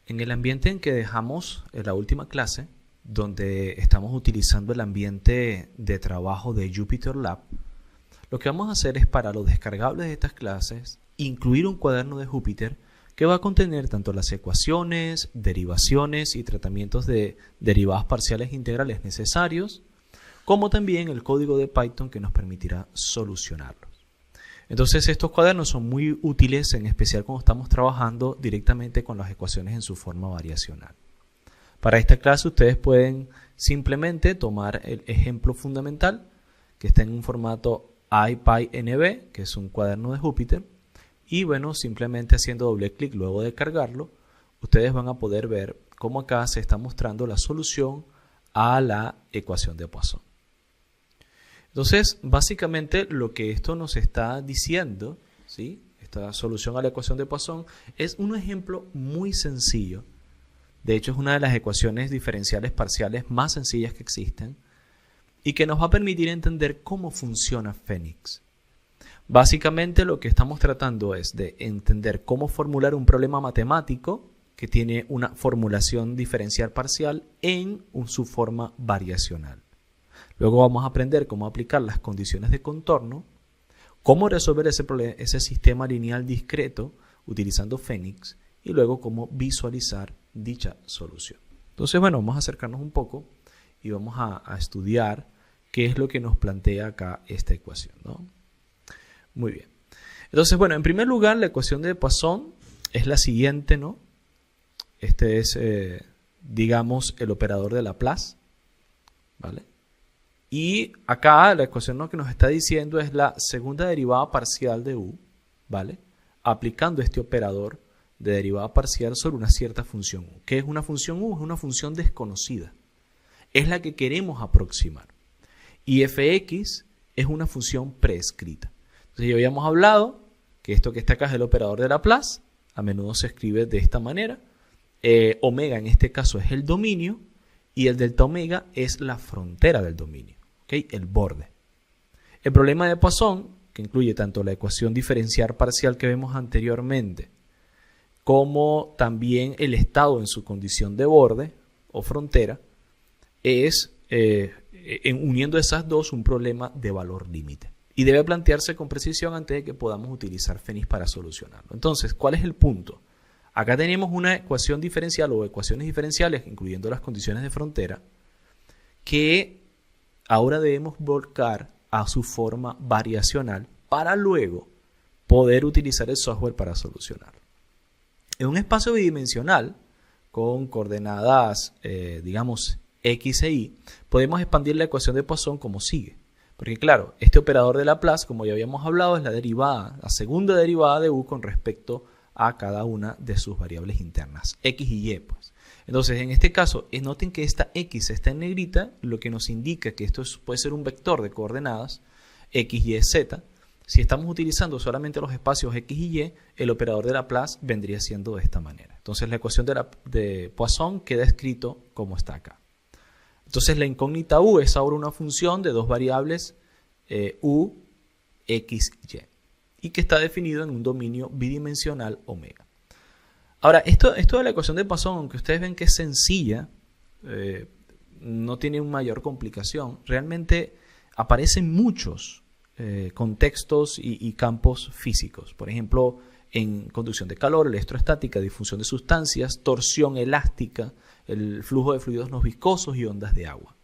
En el ambiente en que dejamos en la última clase, donde estamos utilizando el ambiente de trabajo de JupyterLab, lo que vamos a hacer es, para los descargables de estas clases, incluir un cuaderno de Jupyter que va a contener tanto las ecuaciones, derivaciones y tratamientos de derivadas parciales e integrales necesarios, como también el código de Python que nos permitirá solucionarlos. Entonces estos cuadernos son muy útiles, en especial cuando estamos trabajando directamente con las ecuaciones en su forma variacional. Para esta clase ustedes pueden simplemente tomar el ejemplo fundamental que está en un formato IPyNB, que es un cuaderno de Jupyter, y bueno, simplemente haciendo doble clic luego de cargarlo, ustedes van a poder ver cómo acá se está mostrando la solución a la ecuación de Poisson. Entonces, básicamente lo que esto nos está diciendo, ¿sí? Esta solución a la ecuación de Poisson, es un ejemplo muy sencillo. De hecho, es una de las ecuaciones diferenciales parciales más sencillas que existen y que nos va a permitir entender cómo funciona Phoenix. Básicamente lo que estamos tratando es de entender cómo formular un problema matemático que tiene una formulación diferencial parcial en su forma variacional. Luego vamos a aprender cómo aplicar las condiciones de contorno, cómo resolver ese sistema lineal discreto utilizando Phoenix y luego cómo visualizar dicha solución. Entonces, bueno, vamos a acercarnos un poco y vamos a estudiar qué es lo que nos plantea acá esta ecuación, ¿no? Muy bien. Entonces, bueno, en primer lugar, la ecuación de Poisson es la siguiente, ¿no? Este es, digamos, el operador de Laplace, ¿vale? Y acá la ecuación lo que nos está diciendo es la segunda derivada parcial de u, ¿vale? Aplicando este operador de derivada parcial sobre una cierta función u. ¿Qué es una función u? Es una función desconocida. Es la que queremos aproximar. Y fx es una función prescrita. Entonces ya habíamos hablado que esto que está acá es el operador de Laplace. A menudo se escribe de esta manera. Omega en este caso es el dominio y el delta omega es la frontera del dominio, ¿okay? El borde. El problema de Poisson, que incluye tanto la ecuación diferencial parcial que vemos anteriormente, como también el estado en su condición de borde o frontera, es, uniendo esas dos, un problema de valor límite. Y debe plantearse con precisión antes de que podamos utilizar Phoenix para solucionarlo. Entonces, ¿cuál es el punto? Acá tenemos una ecuación diferencial o ecuaciones diferenciales, incluyendo las condiciones de frontera, que ahora debemos volcar a su forma variacional para luego poder utilizar el software para solucionarlo. En un espacio bidimensional, con coordenadas, digamos, x e y, podemos expandir la ecuación de Poisson como sigue. Porque claro, este operador de Laplace, como ya habíamos hablado, es la derivada, la segunda derivada de u con respecto a cada una de sus variables internas, x y y, pues. Entonces, en este caso, noten que esta x está en negrita, lo que nos indica que esto puede ser un vector de coordenadas x, y, z. Si estamos utilizando solamente los espacios x y y, el operador de Laplace vendría siendo de esta manera. Entonces, la ecuación de Poisson queda escrito como está acá. Entonces, la incógnita u es ahora una función de dos variables u, x, y que está definido en un dominio bidimensional omega. Ahora, esto de la ecuación de Poisson, aunque ustedes ven que es sencilla, no tiene una mayor complicación, realmente aparecen muchos contextos y campos físicos. Por ejemplo, en conducción de calor, electrostática, difusión de sustancias, torsión elástica, el flujo de fluidos no viscosos y ondas de agua.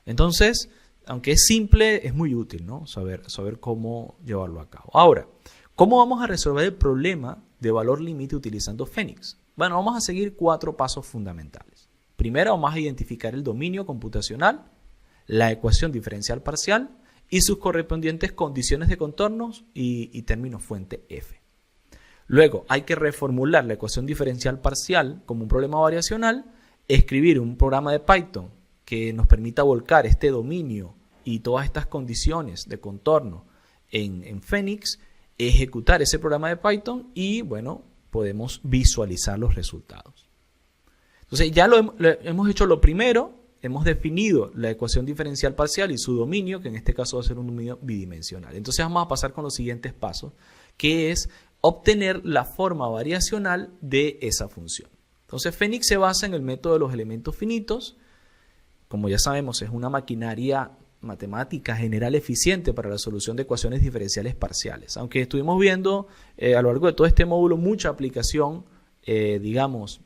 Entonces, aunque es simple, es muy útil, ¿no? Saber cómo llevarlo a cabo. Ahora, ¿cómo vamos a resolver el problema de valor límite utilizando Phoenix? Bueno, vamos a seguir 4 pasos fundamentales. Primero, vamos a identificar el dominio computacional, la ecuación diferencial parcial y sus correspondientes condiciones de contornos y término fuente f. Luego, hay que reformular la ecuación diferencial parcial como un problema variacional, escribir un programa de Python que nos permita volcar este dominio y todas estas condiciones de contorno en Phoenix, ejecutar ese programa de Python y, bueno, podemos visualizar los resultados. Entonces, ya hemos hecho lo primero, hemos definido la ecuación diferencial parcial y su dominio, que en este caso va a ser un dominio bidimensional. Entonces, vamos a pasar con los siguientes pasos, que es obtener la forma variacional de esa función. Entonces, Phoenix se basa en el método de los elementos finitos. Como ya sabemos, es una maquinaria matemática general eficiente para la solución de ecuaciones diferenciales parciales. Aunque estuvimos viendo a lo largo de todo este módulo mucha aplicación, digamos,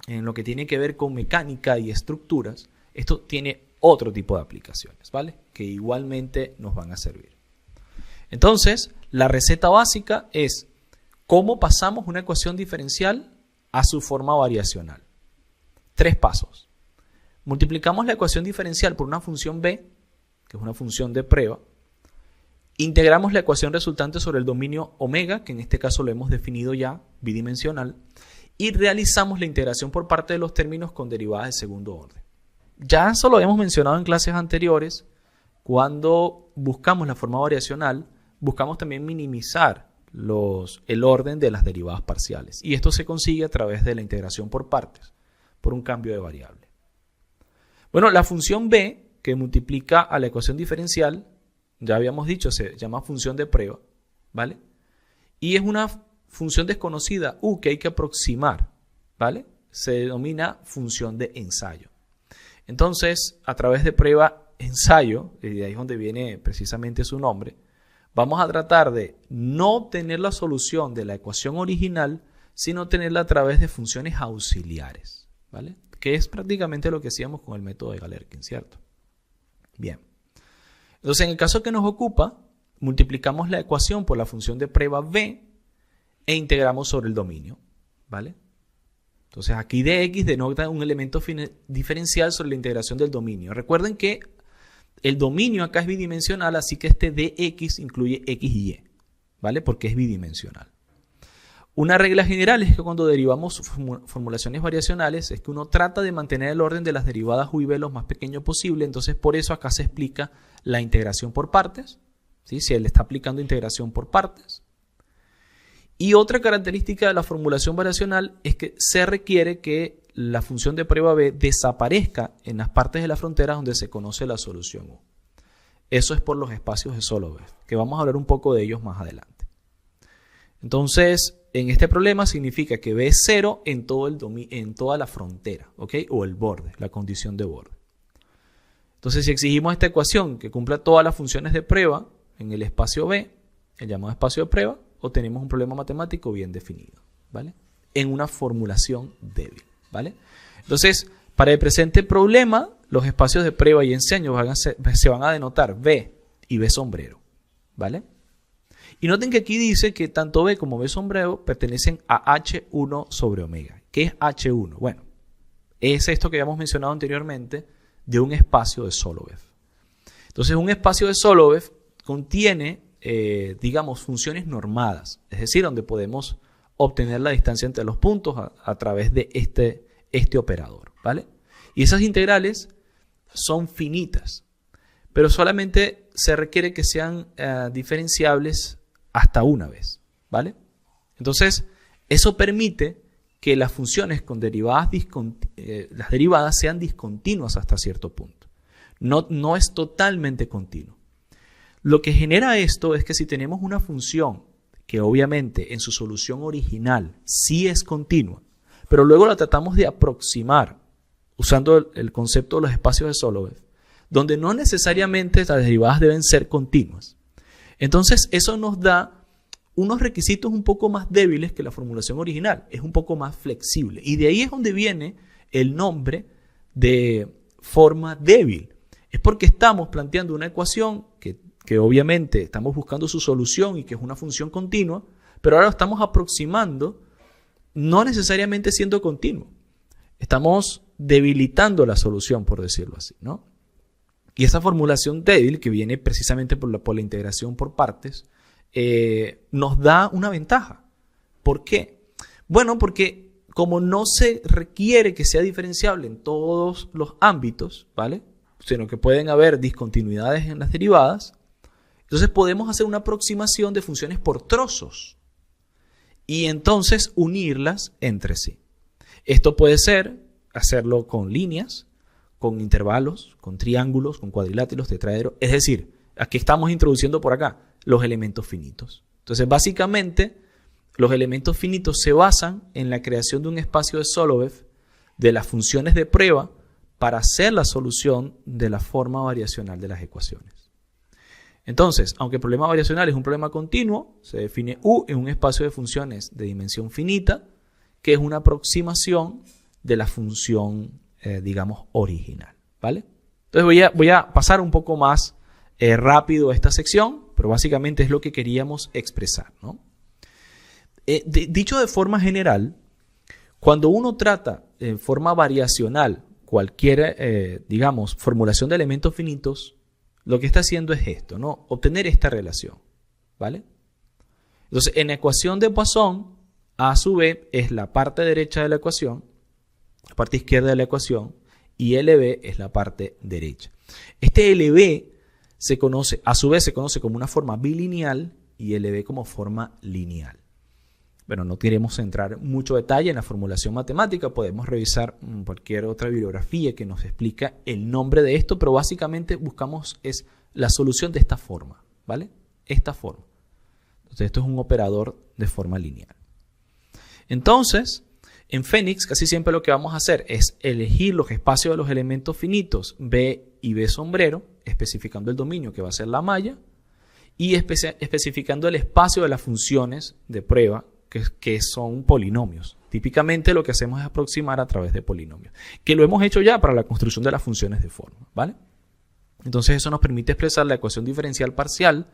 en lo que tiene que ver con mecánica y estructuras, esto tiene otro tipo de aplicaciones, ¿vale? Que igualmente nos van a servir. Entonces, la receta básica es cómo pasamos una ecuación diferencial a su forma variacional. 3 pasos. Multiplicamos la ecuación diferencial por una función b, que es una función de prueba. Integramos la ecuación resultante sobre el dominio omega, que en este caso lo hemos definido ya, bidimensional, y realizamos la integración por parte de los términos con derivadas de segundo orden. Ya eso lo hemos mencionado en clases anteriores. Cuando buscamos la forma variacional, buscamos también minimizar el orden de las derivadas parciales. Y esto se consigue a través de la integración por partes, por un cambio de variable. Bueno, la función b, que multiplica a la ecuación diferencial, ya habíamos dicho, se llama función de prueba, ¿vale? Y es una función desconocida, u, que hay que aproximar, ¿vale? Se denomina función de ensayo. Entonces, a través de prueba ensayo, y de ahí es donde viene precisamente su nombre, vamos a tratar de no obtener la solución de la ecuación original, sino obtenerla a través de funciones auxiliares, ¿vale? Que es prácticamente lo que hacíamos con el método de Galerkin, ¿cierto? Bien. Entonces, en el caso que nos ocupa, multiplicamos la ecuación por la función de prueba b e integramos sobre el dominio, ¿vale? Entonces, aquí dx denota un elemento diferencial sobre la integración del dominio. Recuerden que el dominio acá es bidimensional, así que este dx incluye x y y, ¿vale? Porque es bidimensional. Una regla general es que cuando derivamos formulaciones variacionales es que uno trata de mantener el orden de las derivadas u y b lo más pequeño posible. Entonces, por eso acá se explica la integración por partes, ¿sí? Si él está aplicando integración por partes. Y otra característica de la formulación variacional es que se requiere que la función de prueba b desaparezca en las partes de la frontera donde se conoce la solución u. Eso es por los espacios de Soloviev, que vamos a hablar un poco de ellos más adelante. Entonces, en este problema significa que b es 0 en toda la frontera, ¿ok? O el borde, la condición de borde. Entonces, si exigimos esta ecuación que cumpla todas las funciones de prueba en el espacio b, el llamado espacio de prueba, obtenemos un problema matemático bien definido, ¿vale? En una formulación débil, ¿vale? Entonces, para el presente problema, los espacios de prueba y ensayo se van a denotar B y B sombrero, ¿vale? Y noten que aquí dice que tanto B como B sombrero pertenecen a H1 sobre omega. ¿Qué es H1? Bueno, es esto que habíamos mencionado anteriormente de un espacio de Soloviev. Entonces, un espacio de Soloviev contiene digamos, funciones normadas, es decir, donde podemos obtener la distancia entre los puntos a través de este operador, ¿vale? Y esas integrales son finitas, pero solamente se requiere que sean diferenciables hasta una vez, ¿vale? Entonces, eso permite que las funciones con derivadas las derivadas sean discontinuas hasta cierto punto. No es totalmente continuo. Lo que genera esto es que si tenemos una función que obviamente en su solución original sí es continua, pero luego la tratamos de aproximar usando el concepto de los espacios de Soloviev, donde no necesariamente las derivadas deben ser continuas. Entonces eso nos da unos requisitos un poco más débiles que la formulación original, es un poco más flexible. Y de ahí es donde viene el nombre de forma débil. Es porque estamos planteando una ecuación que obviamente estamos buscando su solución y que es una función continua, pero ahora lo estamos aproximando no necesariamente siendo continuo. Estamos debilitando la solución, por decirlo así, ¿no? Y esa formulación débil, que viene precisamente por la integración por partes, nos da una ventaja. ¿Por qué? Bueno, porque como no se requiere que sea diferenciable en todos los ámbitos, ¿vale? Sino que pueden haber discontinuidades en las derivadas, entonces podemos hacer una aproximación de funciones por trozos y entonces unirlas entre sí. Esto puede ser hacerlo con líneas, con intervalos, con triángulos, con cuadriláteros, tetraedros. Es decir, aquí estamos introduciendo por acá los elementos finitos. Entonces, básicamente, los elementos finitos se basan en la creación de un espacio de Soloviev de las funciones de prueba para hacer la solución de la forma variacional de las ecuaciones. Entonces, aunque el problema variacional es un problema continuo, se define U en un espacio de funciones de dimensión finita, que es una aproximación de la función, digamos, original, ¿vale? Entonces voy a pasar un poco más rápido esta sección, pero básicamente es lo que queríamos expresar, ¿no? Dicho de forma general, cuando uno trata en forma variacional cualquier, digamos, formulación de elementos finitos, lo que está haciendo es esto, ¿no? Obtener esta relación, ¿vale? Entonces, en la ecuación de Poisson, A sub B es la parte derecha de la ecuación, la parte izquierda de la ecuación, y LB es la parte derecha. Este LB se conoce, a su vez se conoce como una forma bilineal y LB como forma lineal. Bueno, no queremos entrar mucho detalle en la formulación matemática, podemos revisar cualquier otra bibliografía que nos explica el nombre de esto, pero básicamente buscamos es la solución de esta forma, ¿vale? Esta forma. Entonces esto es un operador de forma lineal. Entonces, en Phoenix casi siempre lo que vamos a hacer es elegir los espacios de los elementos finitos B y B sombrero, especificando el dominio que va a ser la malla, y especificando el espacio de las funciones de prueba, que son polinomios. Típicamente lo que hacemos es aproximar a través de polinomios, que lo hemos hecho ya para la construcción de las funciones de forma, ¿vale? Entonces eso nos permite expresar la ecuación diferencial parcial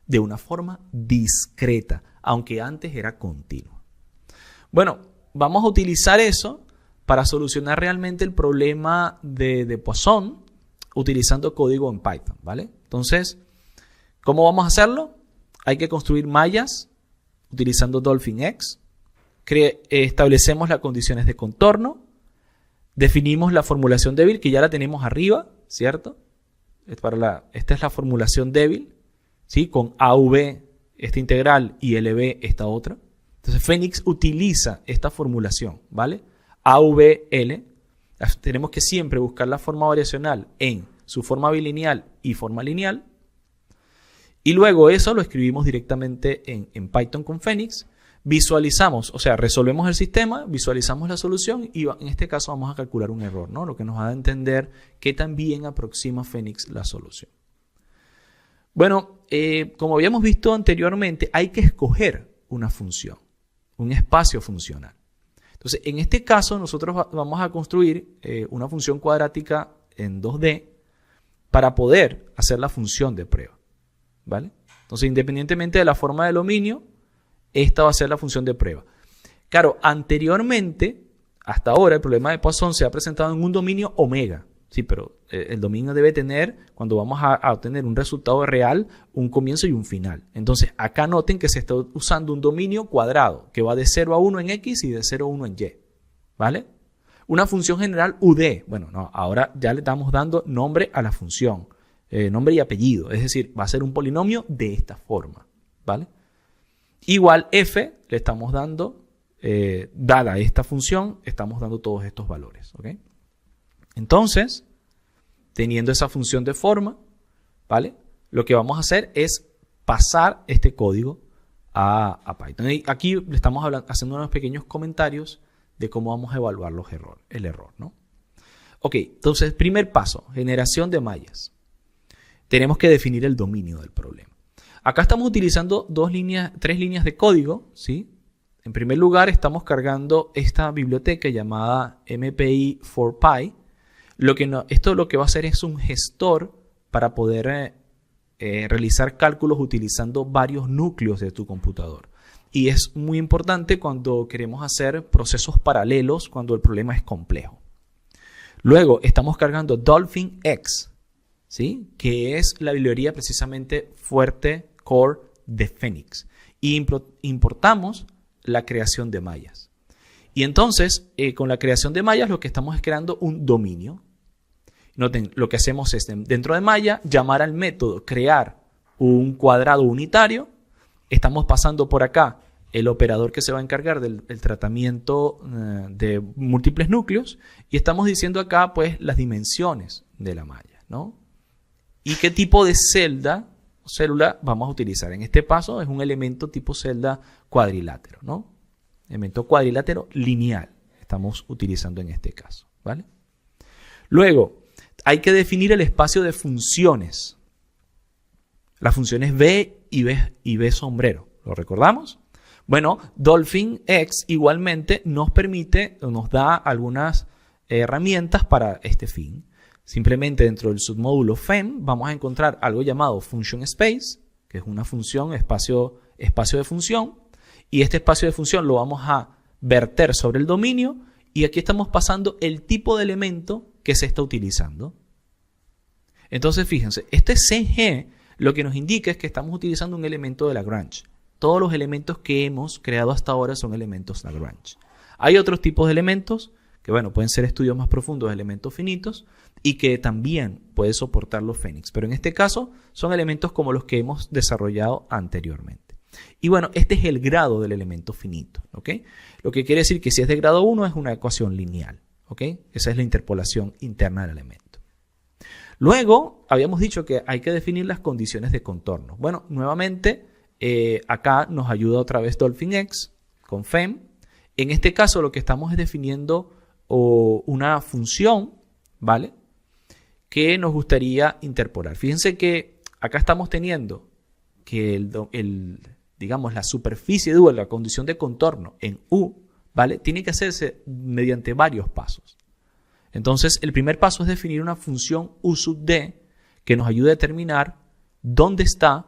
de una forma discreta, aunque antes era continua. Bueno, vamos a utilizar eso para solucionar realmente el problema de Poisson utilizando código en Python, ¿vale? Entonces, ¿cómo vamos a hacerlo? Hay que construir mallas utilizando DolphinX, establecemos las condiciones de contorno, definimos la formulación débil, que ya la tenemos arriba, ¿cierto? Esta es la formulación débil, ¿sí? Con AV, esta integral, y LB, esta otra. Entonces, Phoenix utiliza esta formulación, ¿vale? AVL, tenemos que siempre buscar la forma variacional en su forma bilineal y forma lineal. Y luego eso lo escribimos directamente en Python con Phoenix, visualizamos, o sea, resolvemos el sistema, visualizamos la solución y en este caso vamos a calcular un error, ¿no? Lo que nos va a entender qué tan bien aproxima Phoenix la solución. Bueno, como habíamos visto anteriormente, hay que escoger una función, un espacio funcional. Entonces, en este caso nosotros vamos a construir una función cuadrática en 2D para poder hacer la función de prueba, ¿vale? Entonces, independientemente de la forma del dominio, esta va a ser la función de prueba. Claro, anteriormente, hasta ahora, el problema de Poisson se ha presentado en un dominio omega. Sí, pero el dominio debe tener, cuando vamos a obtener un resultado real, un comienzo y un final. Entonces, acá noten que se está usando un dominio cuadrado, que va de 0 a 1 en X y de 0 a 1 en Y, ¿vale? Una función general UD. Bueno, no, ahora ya le estamos dando nombre a la función. Nombre y apellido, es decir, va a ser un polinomio de esta forma, ¿vale? Igual f, le estamos dando, dada esta función, estamos dando todos estos valores, ¿ok? Entonces, teniendo esa función de forma, ¿vale? Lo que vamos a hacer es pasar este código a Python. Y aquí le estamos haciendo unos pequeños comentarios de cómo vamos a evaluar el error, ¿no? Ok, entonces, primer paso, generación de mallas. Tenemos que definir el dominio del problema. Acá estamos utilizando tres líneas de código, ¿sí? En primer lugar, estamos cargando esta biblioteca llamada MPI4Py. Esto lo que va a hacer es un gestor para poder realizar cálculos utilizando varios núcleos de tu computador. Y es muy importante cuando queremos hacer procesos paralelos cuando el problema es complejo. Luego, estamos cargando DolphinX, ¿sí? Que es la librería precisamente fuerte core de Phoenix. Y importamos la creación de mallas. Y entonces, con la creación de mallas, lo que estamos es creando un dominio. Noten, lo que hacemos es, dentro de malla, llamar al método crear un cuadrado unitario. Estamos pasando por acá el operador que se va a encargar del tratamiento de múltiples núcleos. Y estamos diciendo acá, pues, las dimensiones de la malla, ¿no? Y qué tipo de celda célula vamos a utilizar. En este paso es un elemento tipo celda cuadrilátero, ¿no? Elemento cuadrilátero lineal estamos utilizando en este caso, ¿vale? Luego, hay que definir el espacio de funciones. Las funciones B y B sombrero. ¿Lo recordamos? Bueno, DolphinX igualmente nos permite, nos da algunas herramientas para este fin. Simplemente dentro del submódulo FEM vamos a encontrar algo llamado Function Space, que es una función, espacio de función. Y este espacio de función lo vamos a verter sobre el dominio. Y aquí estamos pasando el tipo de elemento que se está utilizando. Entonces, fíjense, este CG lo que nos indica es que estamos utilizando un elemento de Lagrange. Todos los elementos que hemos creado hasta ahora son elementos Lagrange. Hay otros tipos de elementos que, bueno, pueden ser estudios más profundos de elementos finitos y que también puede soportar los Phoenix. Pero en este caso son elementos como los que hemos desarrollado anteriormente. Y bueno, este es el grado del elemento finito, ¿ok? Lo que quiere decir que si es de grado 1 es una ecuación lineal, ¿ok? Esa es la interpolación interna del elemento. Luego, habíamos dicho que hay que definir las condiciones de contorno. Bueno, nuevamente, acá nos ayuda otra vez DolphinX con FEM. En este caso, lo que estamos es definiendo una función, ¿vale? Que nos gustaría interpolar. Fíjense que acá estamos teniendo que digamos, la superficie de U, la condición de contorno en U, ¿vale? Tiene que hacerse mediante varios pasos. Entonces, el primer paso es definir una función U sub D que nos ayude a determinar dónde está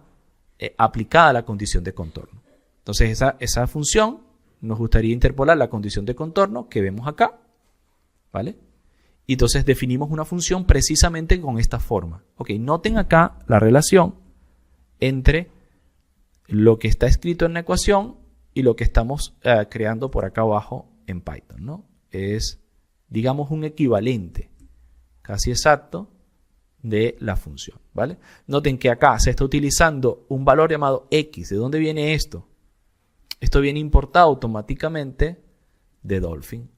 aplicada la condición de contorno. Entonces, esa función nos gustaría interpolar la condición de contorno que vemos acá, ¿vale? Y entonces definimos una función precisamente con esta forma. Ok, noten acá la relación entre lo que está escrito en la ecuación y lo que estamos creando por acá abajo en Python, ¿no? Es, digamos, un equivalente casi exacto de la función, ¿vale? Noten que acá se está utilizando un valor llamado X. ¿De dónde viene esto? Esto viene importado automáticamente de Dolphin.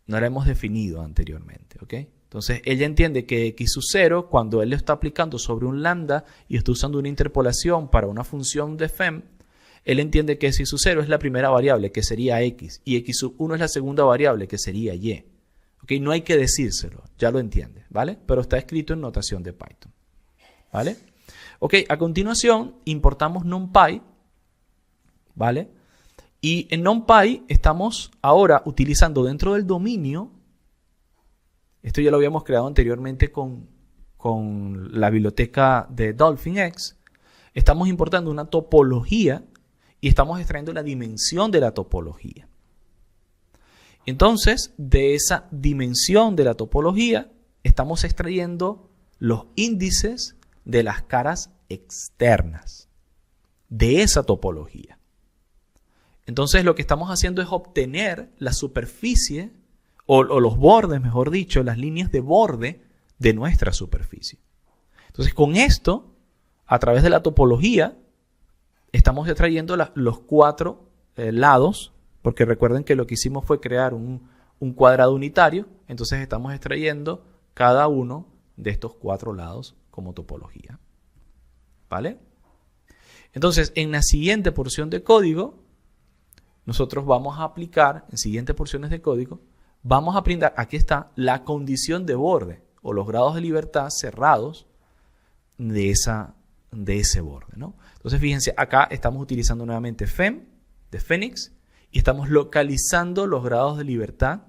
No lo hemos definido anteriormente, ¿ok? Entonces, ella entiende que X sub 0, cuando él lo está aplicando sobre un lambda y está usando una interpolación para una función de FEM, él entiende que X sub 0 es la primera variable, que sería X, y X sub 1 es la segunda variable, que sería Y. ¿Ok? No hay que decírselo, ya lo entiende, ¿vale? Pero está escrito en notación de Python, ¿vale? Ok, a continuación importamos NumPy, ¿vale? Y en NumPy estamos ahora utilizando dentro del dominio, esto ya lo habíamos creado anteriormente con la biblioteca de DolphinX, estamos importando una topología y estamos extrayendo la dimensión de la topología. Entonces, de esa dimensión de la topología, estamos extrayendo los índices de las caras externas de esa topología. Entonces, lo que estamos haciendo es obtener la superficie o los bordes, mejor dicho, las líneas de borde de nuestra superficie. Entonces, con esto, a través de la topología, estamos extrayendo los cuatro lados, porque recuerden que lo que hicimos fue crear un cuadrado unitario, entonces estamos extrayendo cada uno de estos cuatro lados como topología, ¿vale? Entonces, en la siguiente porción de código, nosotros vamos a aplicar, en siguientes porciones de código, vamos a aprender, aquí está, la condición de borde, o los grados de libertad cerrados de ese borde, ¿no? Entonces, fíjense, acá estamos utilizando nuevamente FEM, de Phoenix, y estamos localizando los grados de libertad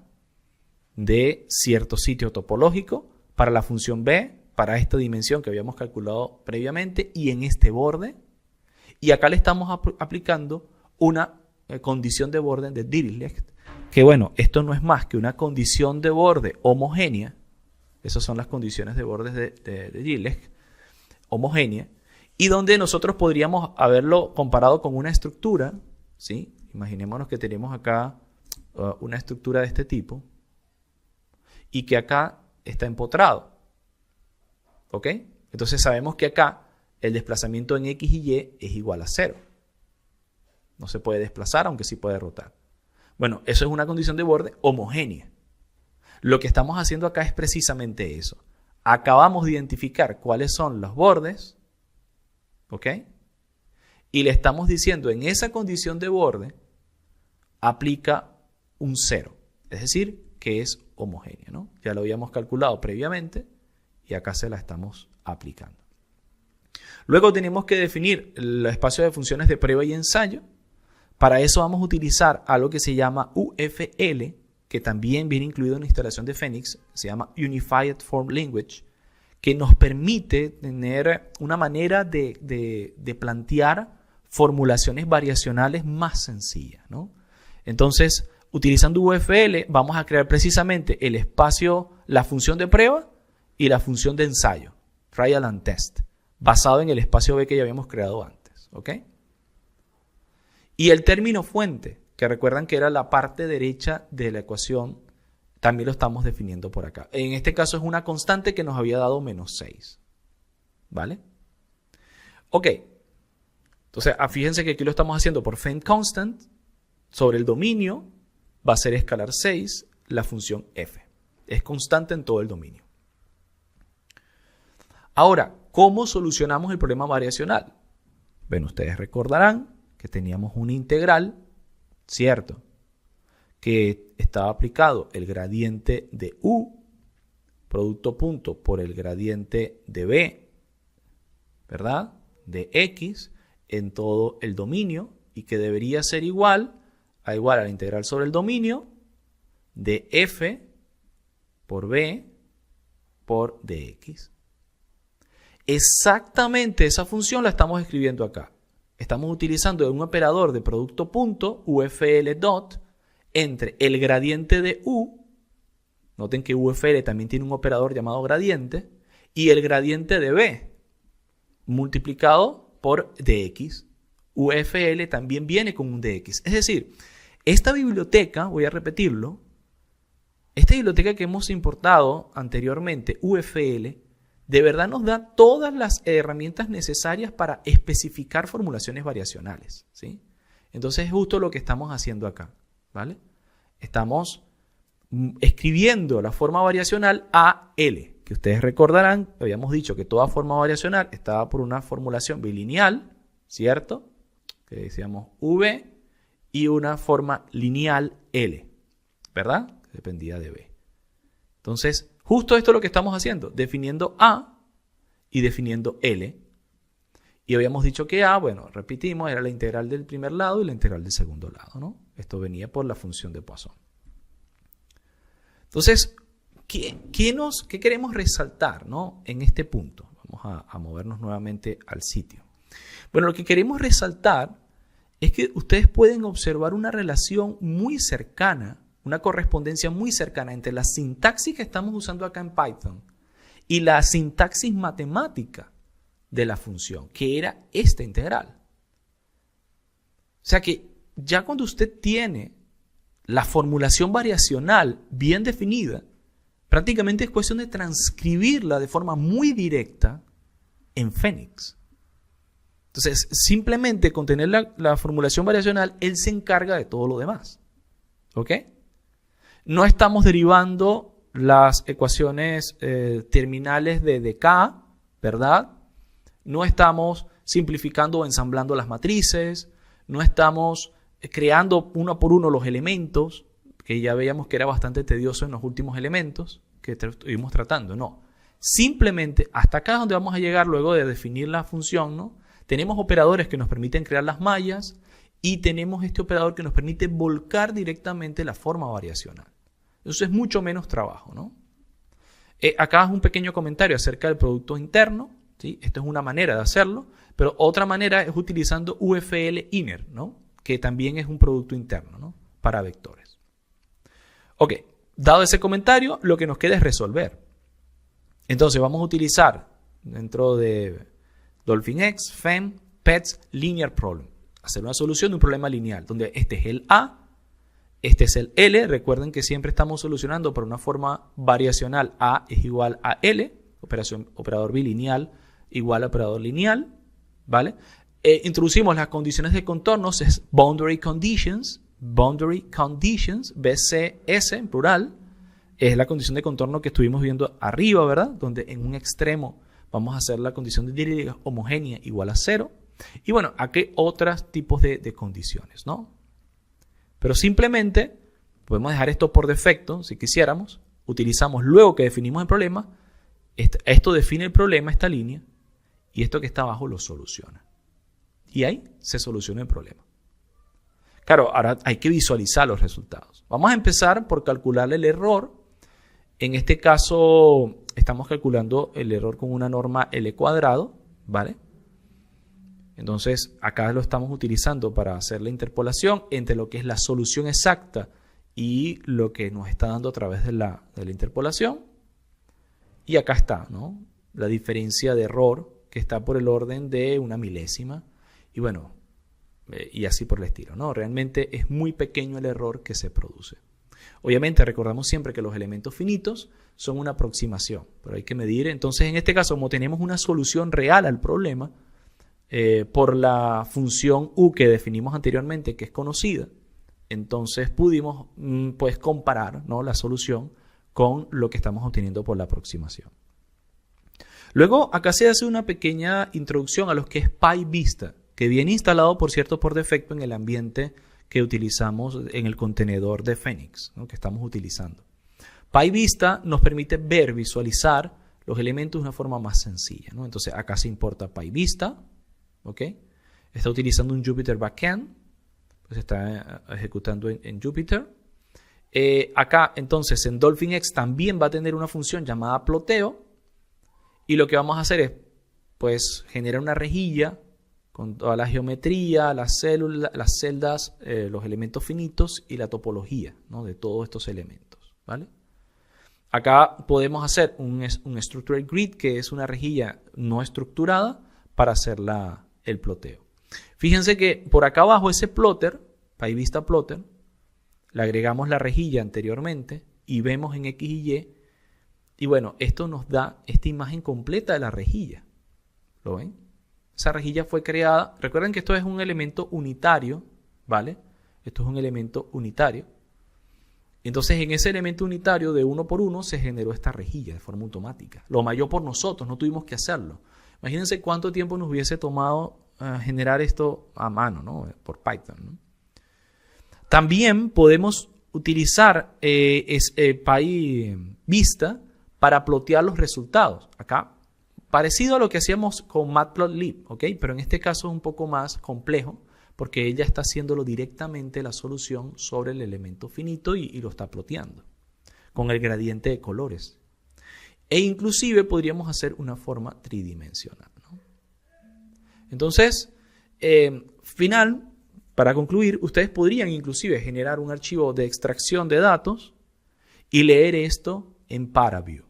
de cierto sitio topológico para la función B, para esta dimensión que habíamos calculado previamente y en este borde. Y acá le estamos aplicando una condición de borde de Dirichlet, que bueno, esto no es más que una condición de borde homogénea. Esas son las condiciones de bordes de Dirichlet, homogénea, y donde nosotros podríamos haberlo comparado con una estructura, ¿sí? Imaginémonos que tenemos acá una estructura de este tipo y que acá está empotrado, ¿ok? Entonces sabemos que acá el desplazamiento en X y Y es igual a 0. No se puede desplazar, aunque sí puede rotar. Bueno, eso es una condición de borde homogénea. Lo que estamos haciendo acá es precisamente eso. Acabamos de identificar cuáles son los bordes, ¿ok? Y le estamos diciendo en esa condición de borde aplica un 0, es decir, que es homogénea, ¿no? Ya lo habíamos calculado previamente y acá se la estamos aplicando. Luego tenemos que definir el espacio de funciones de prueba y ensayo. Para eso vamos a utilizar algo que se llama UFL, que también viene incluido en la instalación de Phoenix, se llama Unified Form Language, que nos permite tener una manera de plantear formulaciones variacionales más sencillas, ¿no? Entonces, utilizando UFL, vamos a crear precisamente el espacio, la función de prueba y la función de ensayo, trial and test, basado en el espacio B que ya habíamos creado antes, ¿ok? Y el término fuente, que recuerdan que era la parte derecha de la ecuación, también lo estamos definiendo por acá. En este caso es una constante que nos había dado -6. ¿Vale? Ok. Entonces, fíjense que aquí lo estamos haciendo por Fein constant. Sobre el dominio va a ser escalar 6 la función f. Es constante en todo el dominio. Ahora, ¿cómo solucionamos el problema variacional? Bueno, ustedes recordarán que teníamos una integral, ¿cierto? Que estaba aplicado el gradiente de u, producto punto por el gradiente de b, ¿verdad? De x en todo el dominio y que debería ser igual a la integral sobre el dominio de f por b por dx. Exactamente esa función la estamos escribiendo acá. Estamos utilizando un operador de producto punto, UFL dot, entre el gradiente de u, noten que UFL también tiene un operador llamado gradiente, y el gradiente de b, multiplicado por dx. UFL también viene con un dx. Es decir, esta biblioteca, voy a repetirlo, esta biblioteca que hemos importado anteriormente, UFL, de verdad nos da todas las herramientas necesarias para especificar formulaciones variacionales, ¿sí? Entonces es justo lo que estamos haciendo acá, ¿vale? Estamos escribiendo la forma variacional AL, que ustedes recordarán, habíamos dicho que toda forma variacional estaba por una formulación bilineal, ¿cierto? Que decíamos V y una forma lineal L, ¿verdad? Que dependía de B. Entonces, justo esto es lo que estamos haciendo, definiendo A y definiendo L. Y habíamos dicho que A, bueno, repetimos, era la integral del primer lado y la integral del segundo lado, ¿no? Esto venía por la función de Poisson. Entonces, ¿qué queremos resaltar, ¿no? En este punto? Vamos a movernos nuevamente al sitio. Bueno, lo que queremos resaltar es que ustedes pueden observar una relación muy cercana, una correspondencia muy cercana entre la sintaxis que estamos usando acá en Python y la sintaxis matemática de la función, que era esta integral. O sea que ya cuando usted tiene la formulación variacional bien definida, prácticamente es cuestión de transcribirla de forma muy directa en Phoenix. Entonces, simplemente con tener la formulación variacional, él se encarga de todo lo demás. ¿Ok? No estamos derivando las ecuaciones terminales de K, ¿verdad? No estamos simplificando o ensamblando las matrices, no estamos creando uno por uno los elementos, que ya veíamos que era bastante tedioso en los últimos elementos que estuvimos tratando, no. Simplemente, hasta acá es donde vamos a llegar luego de definir la función, ¿no? Tenemos operadores que nos permiten crear las mallas y tenemos este operador que nos permite volcar directamente la forma variacional. Eso es mucho menos trabajo, ¿no? Acá es un pequeño comentario acerca del producto interno, ¿sí? Esto es una manera de hacerlo, pero otra manera es utilizando UFL inner, ¿no? Que también es un producto interno, ¿no? Para vectores. Ok, dado ese comentario, lo que nos queda es resolver. Entonces vamos a utilizar dentro de DolphinX, FEM, PETS, Linear Problem. Hacer una solución de un problema lineal, donde este es el A, este es el L. Recuerden que siempre estamos solucionando por una forma variacional. A es igual a L, operador bilineal igual a operador lineal, ¿vale? Introducimos las condiciones de contornos, es boundary conditions, BCS en plural, es la condición de contorno que estuvimos viendo arriba, ¿verdad? Donde en un extremo vamos a hacer la condición de Y homogénea igual a 0. Y bueno, aquí otros tipos de condiciones, ¿no? Pero simplemente podemos dejar esto por defecto, si quisiéramos. Utilizamos luego que definimos el problema. Esto define el problema, esta línea. Y esto que está abajo lo soluciona. Y ahí se soluciona el problema. Claro, ahora hay que visualizar los resultados. Vamos a empezar por calcular el error. En este caso, estamos calculando el error con una norma L cuadrado, ¿vale? Entonces, acá lo estamos utilizando para hacer la interpolación entre lo que es la solución exacta y lo que nos está dando a través de la interpolación. Y acá está, ¿no? La diferencia de error que está por el orden de una milésima. Y bueno, y así por el estilo, ¿no? Realmente es muy pequeño el error que se produce. Obviamente recordamos siempre que los elementos finitos son una aproximación, pero hay que medir. Entonces, en este caso, como tenemos una solución real al problema, por la función u que definimos anteriormente, que es conocida, entonces pudimos pues comparar, ¿no?, la solución con lo que estamos obteniendo por la aproximación. Luego, acá se hace una pequeña introducción a lo que es PyVista, que viene instalado, por cierto, por defecto en el ambiente que utilizamos en el contenedor de Phoenix, ¿no?, que estamos utilizando. PyVista nos permite visualizar los elementos de una forma más sencilla, ¿no? Entonces, acá se importa PyVista, ¿ok? Está utilizando un Jupyter Backend, pues está ejecutando en Jupyter. Acá, entonces, en DolphinX también va a tener una función llamada ploteo, y lo que vamos a hacer es, pues, generar una rejilla con toda la geometría, las células, las celdas, los elementos finitos y la topología, ¿no?, de todos estos elementos, ¿vale? Acá podemos hacer un structured grid, que es una rejilla no estructurada, para hacer el ploteo. Fíjense que por acá abajo ese plotter, PyVista plotter, le agregamos la rejilla anteriormente y vemos en X y Y. Y bueno, esto nos da esta imagen completa de la rejilla. ¿Lo ven? Esa rejilla fue creada. Recuerden que esto es un elemento unitario, ¿vale? Esto es un elemento unitario. Entonces, en ese elemento unitario de 1 por 1 se generó esta rejilla de forma automática. Lo mayor por nosotros, no tuvimos que hacerlo. Imagínense cuánto tiempo nos hubiese tomado generar esto a mano, ¿no?, por Python, ¿no? También podemos utilizar PyVista para plotear los resultados. Acá, parecido a lo que hacíamos con Matplotlib, ¿ok? Pero en este caso es un poco más complejo, porque ella está haciéndolo directamente la solución sobre el elemento finito y lo está ploteando con el gradiente de colores. E inclusive podríamos hacer una forma tridimensional, ¿no? Entonces, para concluir, ustedes podrían inclusive generar un archivo de extracción de datos y leer esto en ParaView,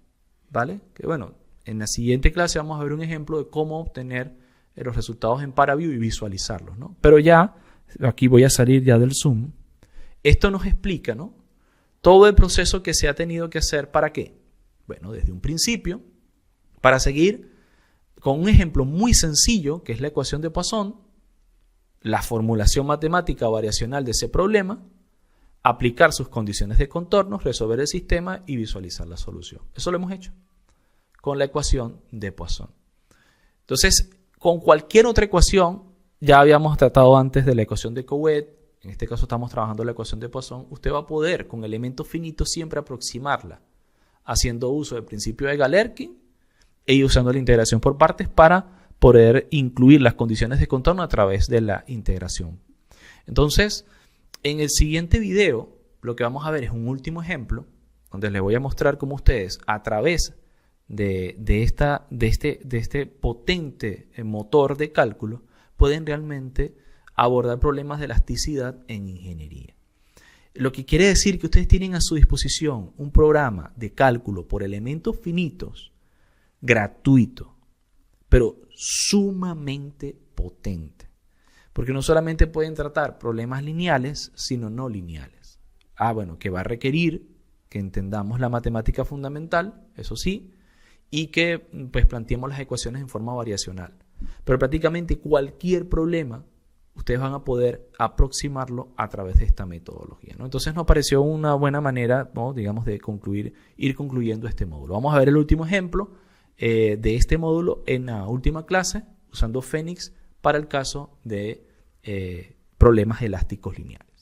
¿vale? Que bueno, en la siguiente clase vamos a ver un ejemplo de cómo obtener los resultados en ParaView y visualizarlos, ¿no? Pero ya, aquí voy a salir ya del Zoom. Esto nos explica, ¿no?, todo el proceso que se ha tenido que hacer. ¿Para qué? Bueno, desde un principio, para seguir con un ejemplo muy sencillo, que es la ecuación de Poisson, la formulación matemática variacional de ese problema, aplicar sus condiciones de contornos, resolver el sistema y visualizar la solución. Eso lo hemos hecho con la ecuación de Poisson. Entonces, con cualquier otra ecuación, ya habíamos tratado antes de la ecuación de Couette, en este caso estamos trabajando la ecuación de Poisson, usted va a poder con elementos finitos siempre aproximarla, haciendo uso del principio de Galerkin y usando la integración por partes para poder incluir las condiciones de contorno a través de la integración. Entonces, en el siguiente video, lo que vamos a ver es un último ejemplo, donde les voy a mostrar cómo ustedes, a través de este potente motor de cálculo, pueden realmente abordar problemas de elasticidad en ingeniería. Lo que quiere decir que ustedes tienen a su disposición un programa de cálculo por elementos finitos gratuito, pero sumamente potente. Porque no solamente pueden tratar problemas lineales, sino no lineales. Bueno, que va a requerir que entendamos la matemática fundamental, eso sí, y que pues planteemos las ecuaciones en forma variacional. Pero prácticamente cualquier problema ustedes van a poder aproximarlo a través de esta metodología, ¿no? Entonces nos pareció una buena manera, ¿no?, digamos, de ir concluyendo este módulo. Vamos a ver el último ejemplo de este módulo en la última clase usando Phoenix para el caso de problemas elásticos lineales.